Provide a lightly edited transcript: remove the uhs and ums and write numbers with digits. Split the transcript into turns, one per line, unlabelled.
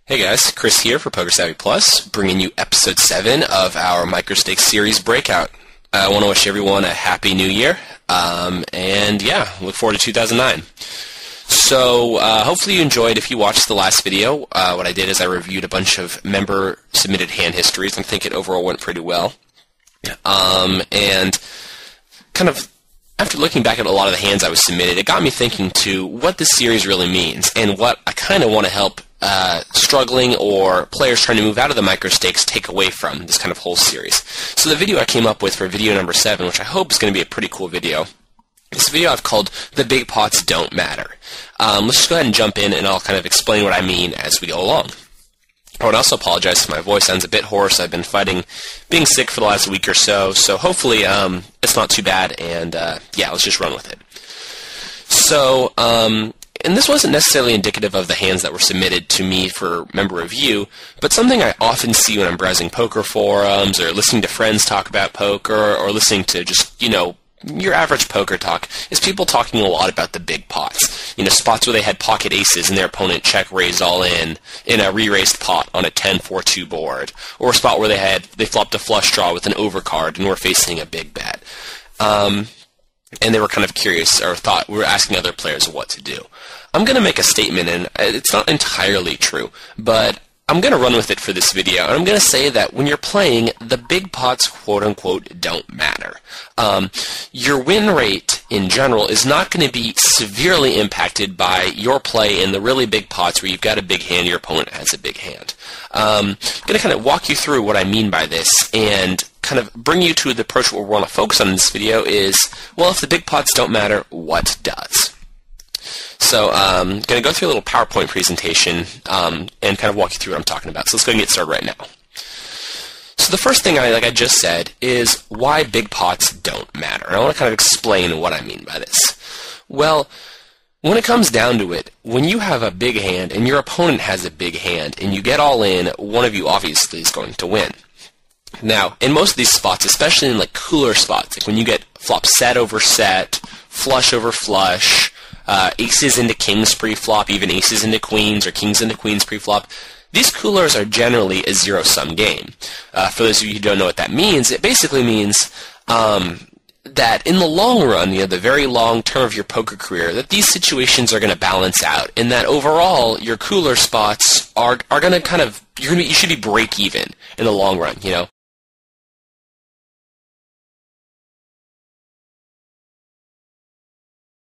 Hey guys, Chris here for PokerSavvy bringing you episode 7 of our MicroStakes series breakout. I want to wish everyone a happy new year, and yeah, look forward to 2009. So hopefully you enjoyed. If you watched the last video, what I did is I reviewed a bunch of member-submitted hand histories, and I think it overall went pretty well. And kind of after looking back at a lot of the hands I was submitted, it got me thinking to what this series really means and what I kind of want to help struggling or players trying to move out of the microstakes take away from this kind of whole series. So the video I came up with for video number 7, which I hope is going to be a pretty cool video, this video I've called The Big Pots Don't Matter. Let's just go ahead and jump in and I'll kind of explain what I mean as we go along. I would also apologize if my voice sounds a bit hoarse. I've been fighting being sick for the last week or so, so hopefully it's not too bad, and yeah, let's just run with it. So, and this wasn't necessarily indicative of the hands that were submitted to me for member review, but something I often see when I'm browsing poker forums or listening to friends talk about poker or listening to just, your average poker talk is people talking a lot about the big pots. Spots where they had pocket aces and their opponent check raised all in a re-raised pot on a 10-4-2 board, or a spot where they flopped a flush draw with an overcard and were facing a big bet. And they were kind of curious or thought we were asking other players what to do. I'm going to make a statement, and it's not entirely true, but I'm going to run with it for this video, and I'm going to say that when you're playing, the big pots, quote-unquote, don't matter. Your win rate, in general, is not going to be severely impacted by your play in the really big pots where you've got a big hand, your opponent has a big hand. I'm going to kind of walk you through what I mean by this, and kind of bring you to the approach what we want to focus on in this video is, well, if the big pots don't matter, what does? So I'm going to go through a little PowerPoint presentation and kind of walk you through what I'm talking about. So let's go and get started right now. So the first thing, like I just said, is why big pots don't matter. And I want to kind of explain what I mean by this. Well, when it comes down to it, when you have a big hand and your opponent has a big hand and you get all in, one of you obviously is going to win. Now, in most of these spots, especially in like cooler spots, like when you get flop set over set, flush over flush, aces into kings pre-flop, even aces into queens or kings into queens pre-flop, these coolers are generally a zero-sum game. For those of you who don't know what that means, it basically means that in the long run, the very long term of your poker career, that these situations are going to balance out, and that overall your cooler spots are going to kind of you should be break even in the long run.